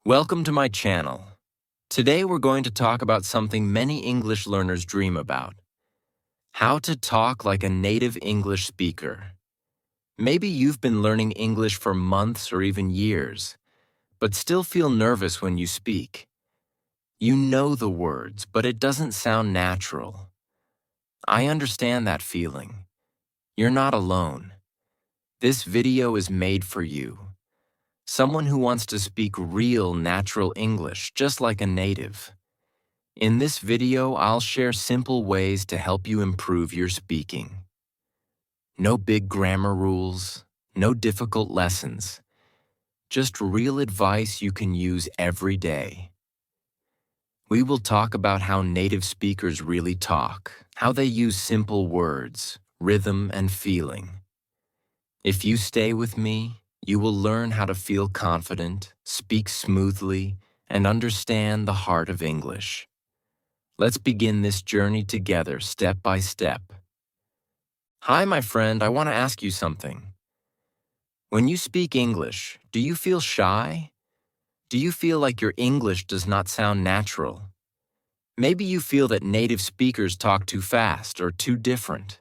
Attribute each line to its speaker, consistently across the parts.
Speaker 1: Welcome to my channel. Today we're going to talk about something many English learners dream about. How to talk like a native English speaker. Maybe you've been learning English for months or even years, but still feel nervous when you speak. You know the words, but it doesn't sound natural. I understand that feeling. You're not alone. This video is made for you. Someone who wants to speak real, natural English, just like a native. In this video, I'll share simple ways to help you improve your speaking. No big grammar rules, no difficult lessons. Just real advice you can use every day. We will talk about how native speakers really talk, how they use simple words, rhythm, and feeling. If you stay with me, you will learn how to feel confident, speak smoothly, and understand the heart of English. Let's begin this journey together, step by step. Hi, my friend, I want to ask you something. When you speak English, do you feel shy? Do you feel like your English does not sound natural? Maybe you feel that native speakers talk too fast or too different.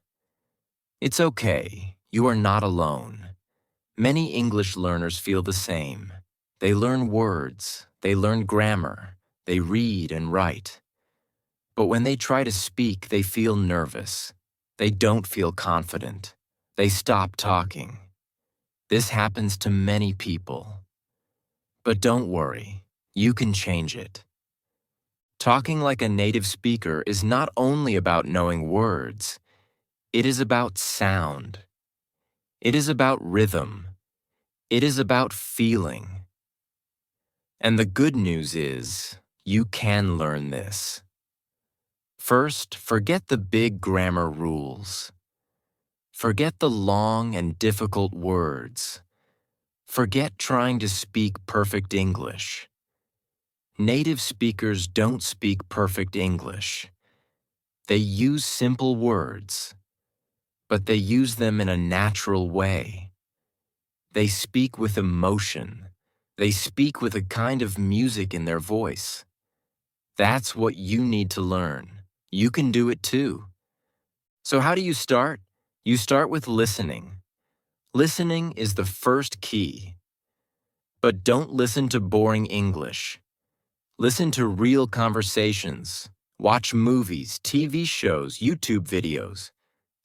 Speaker 1: It's okay, you are not alone. Many English learners feel the same. They learn words, they learn grammar, they read and write. But when they try to speak, they feel nervous. They don't feel confident. They stop talking. This happens to many people. But don't worry, you can change it. Talking like a native speaker is not only about knowing words, it is about sound. It is about rhythm. It is about feeling. And the good news is, you can learn this. First, forget the big grammar rules. Forget the long and difficult words. Forget trying to speak perfect English. Native speakers don't speak perfect English. They use simple words, but they use them in a natural way. They speak with emotion. They speak with a kind of music in their voice. That's what you need to learn. You can do it too. So how do you start? You start with listening. Listening is the first key. But don't listen to boring English. Listen to real conversations. Watch movies, TV shows, YouTube videos.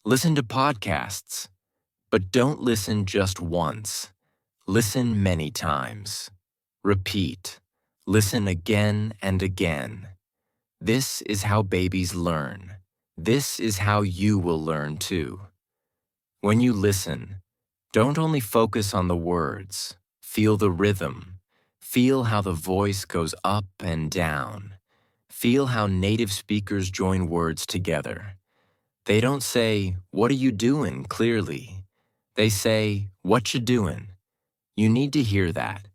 Speaker 1: Listen to podcasts. But don't listen just once. Listen many times. Repeat. Listen again and again. This is how babies learn. This is how you will learn too. When you listen, don't only focus on the words. Feel the rhythm. Feel how the voice goes up and down. Feel how native speakers join words together. They don't say, "What are you doing?" clearly. They say, "What you doing?" You need to hear that.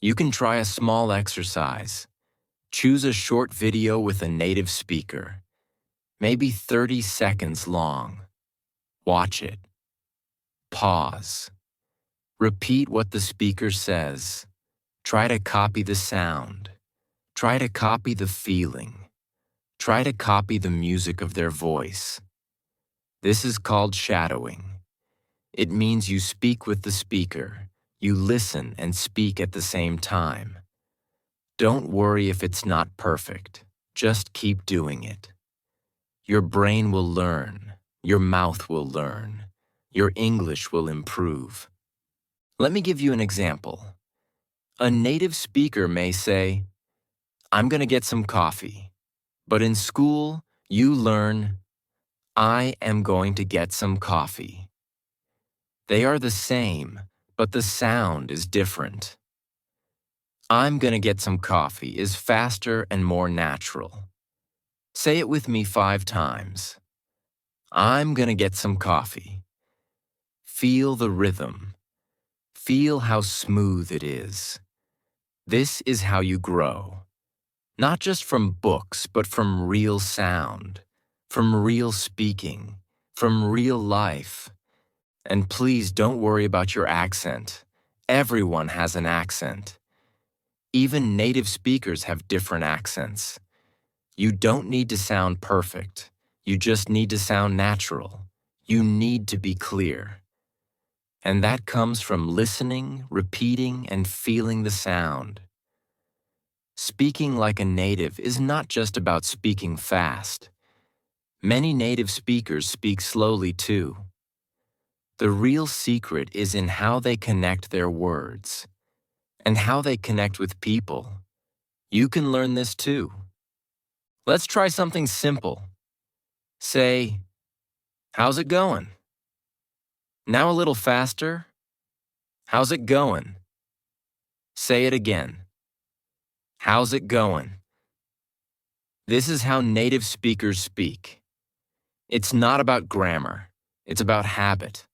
Speaker 1: You can try a small exercise. Choose a short video with a native speaker, maybe 30 seconds long. Watch it. Pause. Repeat what the speaker says. Try to copy the sound. Try to copy the feeling. Try to copy the music of their voice. This is called shadowing. It means you speak with the speaker. You listen and speak at the same time. Don't worry if it's not perfect. Just keep doing it. Your brain will learn. Your mouth will learn. Your English will improve. Let me give you an example. A native speaker may say, "I'm going to get some coffee." But in school, you learn, "I am going to get some coffee." They are the same, but the sound is different. "I'm gonna get some coffee" is faster and more natural. Say it with me 5 times. I'm gonna get some coffee. Feel the rhythm. Feel how smooth it is. This is how you grow. Not just from books, but from real sound, from real speaking, from real life. And please don't worry about your accent. Everyone has an accent. Even native speakers have different accents. You don't need to sound perfect. You just need to sound natural. You need to be clear. And that comes from listening, repeating, and feeling the sound. Speaking like a native is not just about speaking fast. Many native speakers speak slowly too. The real secret is in how they connect their words and how they connect with people. You can learn this too. Let's try something simple. Say, "How's it going?" Now a little faster. "How's it going?" Say it again. "How's it going?" This is how native speakers speak. It's not about grammar. It's about habit.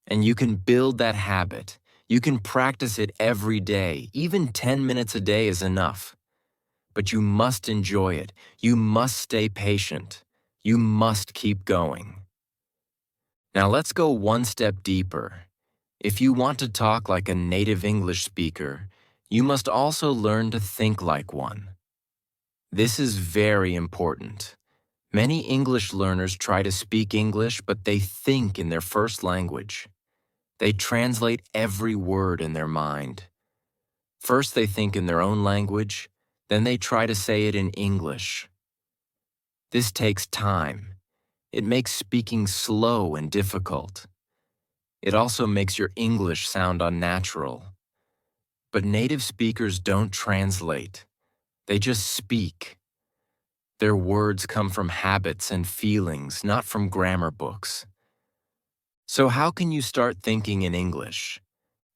Speaker 1: And you can build that habit. You can practice it every day. Even 10 minutes a day is enough. But you must enjoy it. You must stay patient. You must keep going. Now let's go one step deeper. If you want to talk like a native English speaker, you must also learn to think like one. This is very important. Many English learners try to speak English, but they think in their first language. They translate every word in their mind. First they think in their own language, then they try to say it in English. This takes time. It makes speaking slow and difficult. It also makes your English sound unnatural. But native speakers don't translate. They just speak. Their words come from habits and feelings, not from grammar books. So how can you start thinking in English?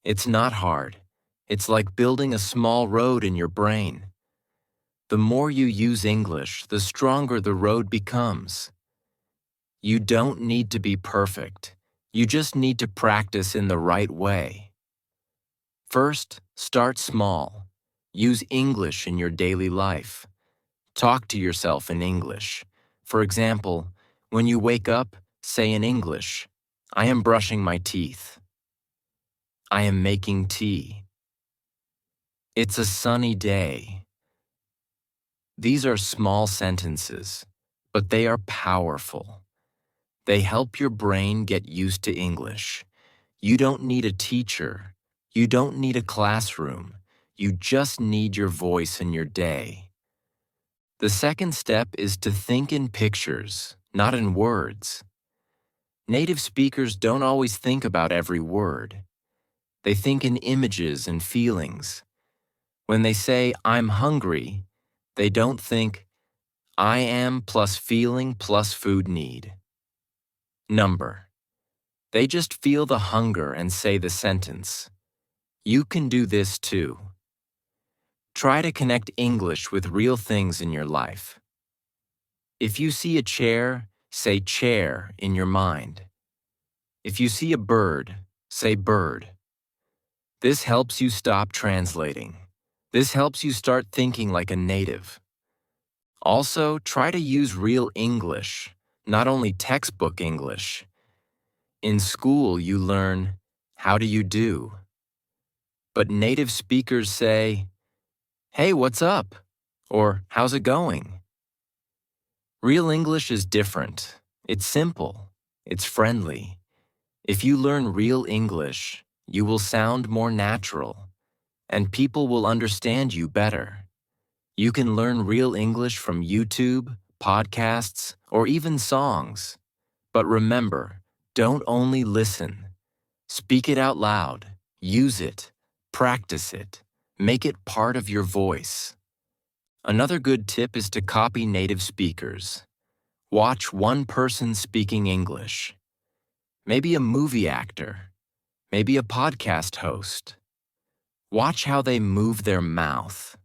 Speaker 1: It's not hard. It's like building a small road in your brain. The more you use English, the stronger the road becomes. You don't need to be perfect. You just need to practice in the right way. First, start small. Use English in your daily life. Talk to yourself in English. For example, when you wake up, say in English, "I am brushing my teeth." "I am making tea." "It's a sunny day." These are small sentences, but they are powerful. They help your brain get used to English. You don't need a teacher. You don't need a classroom. You just need your voice in your day. The second step is to think in pictures, not in words. Native speakers don't always think about every word. They think in images and feelings. When they say, "I'm hungry," they don't think, "I am plus feeling plus food need." Number. They just feel the hunger and say the sentence. You can do this too. Try to connect English with real things in your life. If you see a chair, say chair in your mind. If you see a bird, say bird. This helps you stop translating. This helps you start thinking like a native. Also, try to use real English, not only textbook English. In school, you learn, "How do you do?" But native speakers say, "Hey, what's up?" or "How's it going?" Real English is different. It's simple. It's friendly. If you learn real English, you will sound more natural, and people will understand you better. You can learn real English from YouTube, podcasts, or even songs. But remember, don't only listen. Speak it out loud. Use it. Practice it. Make it part of your voice. Another good tip is to copy native speakers. Watch one person speaking English. Maybe a movie actor. Maybe a podcast host. Watch how they move their mouth.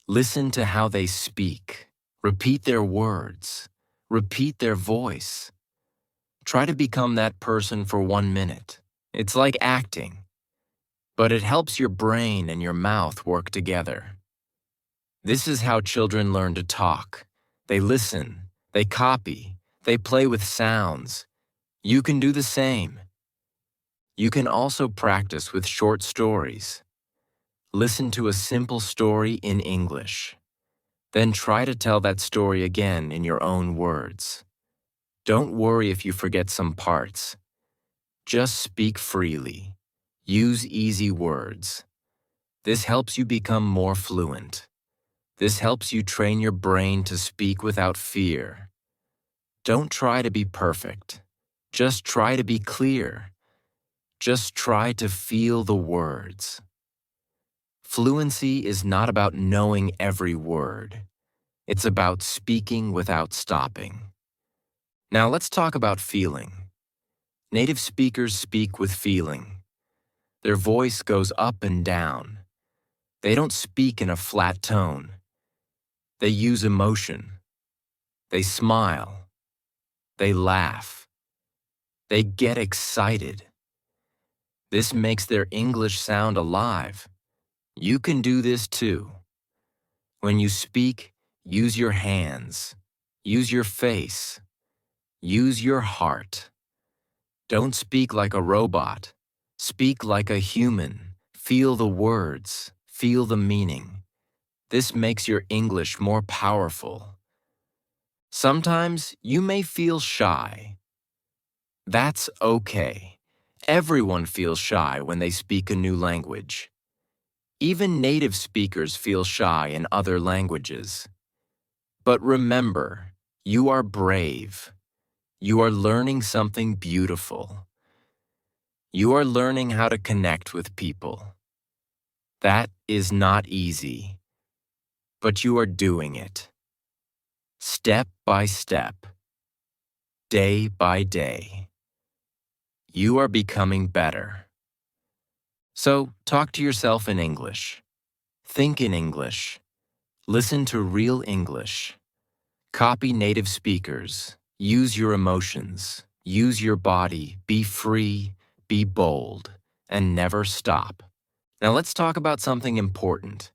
Speaker 1: Listen to how they speak. Repeat their words. Repeat their voice. Try to become that person for 1 minute. It's like acting, but it helps your brain and your mouth work together. This is how children learn to talk. They listen, they copy, they play with sounds. You can do the same. You can also practice with short stories. Listen to a simple story in English. Then try to tell that story again in your own words. Don't worry if you forget some parts. Just speak freely. Use easy words. This helps you become more fluent. This helps you train your brain to speak without fear. Don't try to be perfect. Just try to be clear. Just try to feel the words. Fluency is not about knowing every word. It's about speaking without stopping. Now let's talk about feeling. Native speakers speak with feeling. Their voice goes up and down. They don't speak in a flat tone. They use emotion. They smile. They laugh. They get excited. This makes their English sound alive. You can do this too. When you speak, use your hands. Use your face. Use your heart. Don't speak like a robot. Speak like a human. Feel the words. Feel the meaning. This makes your English more powerful. Sometimes you may feel shy. That's okay. Everyone feels shy when they speak a new language. Even native speakers feel shy in other languages. But remember, you are brave. You are learning something beautiful. You are learning how to connect with people. That is not easy, but you are doing it. Step by step, day by day. You are becoming better. So, talk to yourself in English. Think in English. Listen to real English. Copy native speakers. Use your emotions. Use your body. Be free, be bold, and never stop. Now let's talk about something important.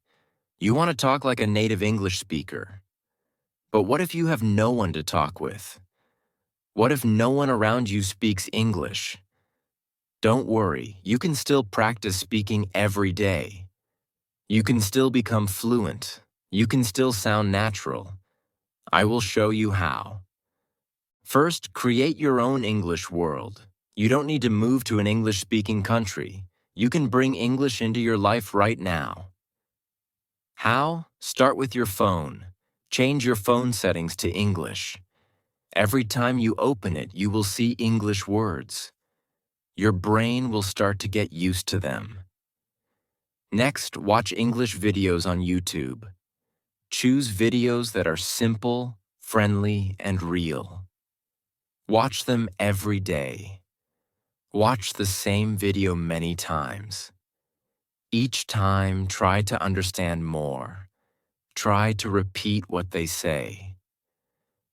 Speaker 1: You want to talk like a native English speaker. But what if you have no one to talk with? What if no one around you speaks English? Don't worry, you can still practice speaking every day. You can still become fluent. You can still sound natural. I will show you how. First, create your own English world. You don't need to move to an English-speaking country. You can bring English into your life right now. How? Start with your phone. Change your phone settings to English. Every time you open it, you will see English words. Your brain will start to get used to them. Next, watch English videos on YouTube. Choose videos that are simple, friendly, and real. Watch them every day. Watch the same video many times. Each time, try to understand more. Try to repeat what they say.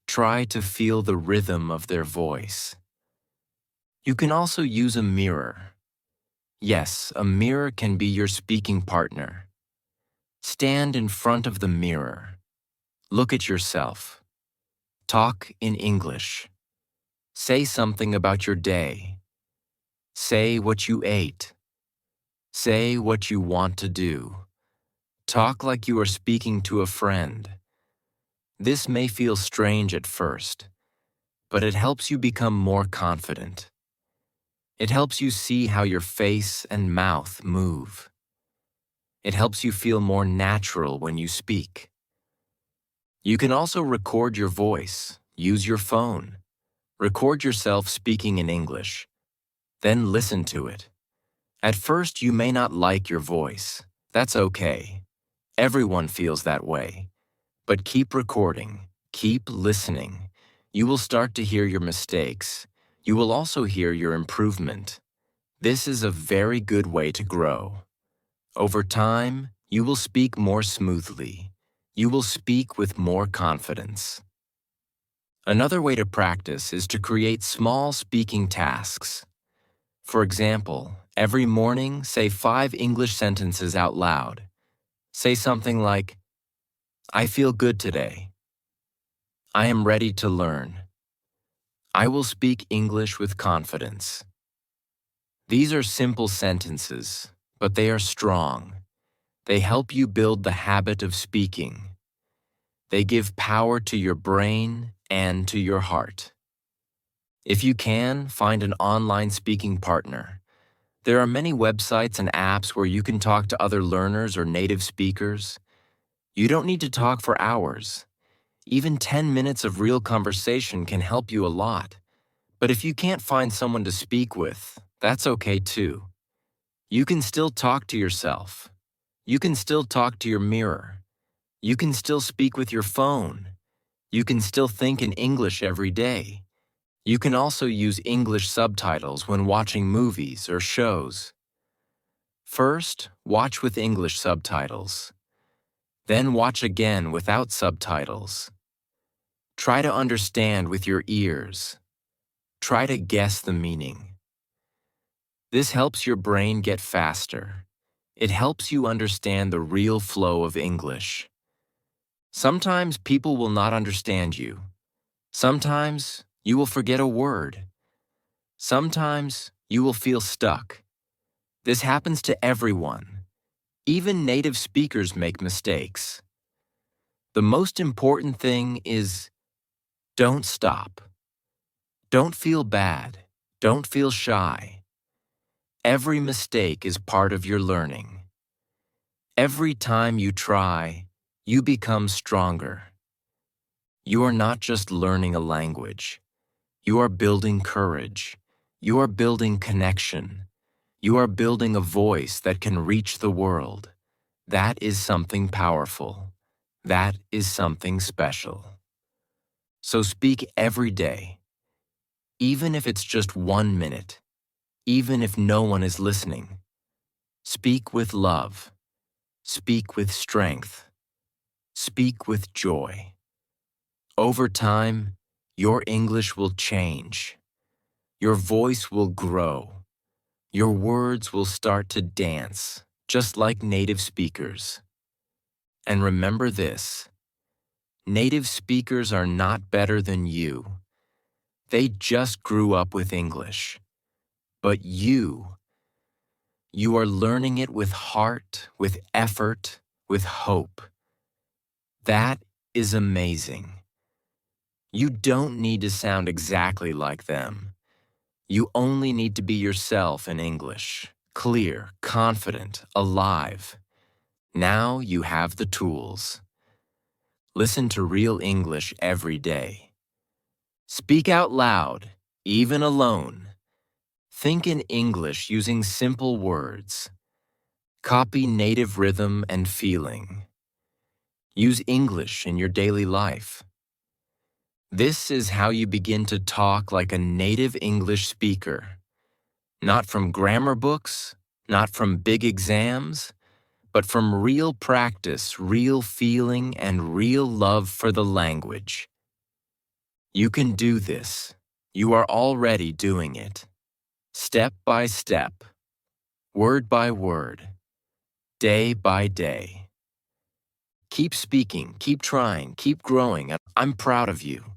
Speaker 1: Try to feel the rhythm of their voice. You can also use a mirror. Yes, a mirror can be your speaking partner. Stand in front of the mirror. Look at yourself. Talk in English. Say something about your day. Say what you ate. Say what you want to do. Talk like you are speaking to a friend. This may feel strange at first, but it helps you become more confident. It helps you see how your face and mouth move. It helps you feel more natural when you speak. You can also record your voice. Use your phone. Record yourself speaking in English. Then listen to it. At first, you may not like your voice. That's okay. Everyone feels that way. But keep recording. Keep listening. You will start to hear your mistakes. You will also hear your improvement. This is a very good way to grow. Over time, you will speak more smoothly. You will speak with more confidence. Another way to practice is to create small speaking tasks. For example, every morning, say 5 English sentences out loud. Say something like, I feel good today. I am ready to learn. I will speak English with confidence. These are simple sentences, but they are strong. They help you build the habit of speaking. They give power to your brain and to your heart. If you can, find an online speaking partner. There are many websites and apps where you can talk to other learners or native speakers. You don't need to talk for hours. Even 10 minutes of real conversation can help you a lot. But if you can't find someone to speak with, that's okay too. You can still talk to yourself. You can still talk to your mirror. You can still speak with your phone. You can still think in English every day. You can also use English subtitles when watching movies or shows. First, watch with English subtitles. Then watch again without subtitles. Try to understand with your ears. Try to guess the meaning. This helps your brain get faster. It helps you understand the real flow of English. Sometimes people will not understand you. Sometimes you will forget a word. Sometimes you will feel stuck. This happens to everyone. Even native speakers make mistakes. The most important thing is don't stop. Don't feel bad. Don't feel shy. Every mistake is part of your learning. Every time you try, you become stronger. You are not just learning a language. You are building courage. You are building connection. You are building a voice that can reach the world. That is something powerful. That is something special. So speak every day, even if it's just 1 minute, even if no one is listening. Speak with love. Speak with strength. Speak with joy. Over time, your English will change. Your voice will grow. Your words will start to dance, just like native speakers. And remember this: native speakers are not better than you. They just grew up with English. But you are learning it with heart, with effort, with hope. That is amazing. You don't need to sound exactly like them. You only need to be yourself in English, clear, confident, alive. Now you have the tools. Listen to real English every day. Speak out loud, even alone. Think in English using simple words. Copy native rhythm and feeling. Use English in your daily life. This is how you begin to talk like a native English speaker. Not from grammar books, not from big exams, but from real practice, real feeling, and real love for the language. You can do this. You are already doing it. Step by step, word by word, day by day. Keep speaking, keep trying, keep growing. I'm proud of you.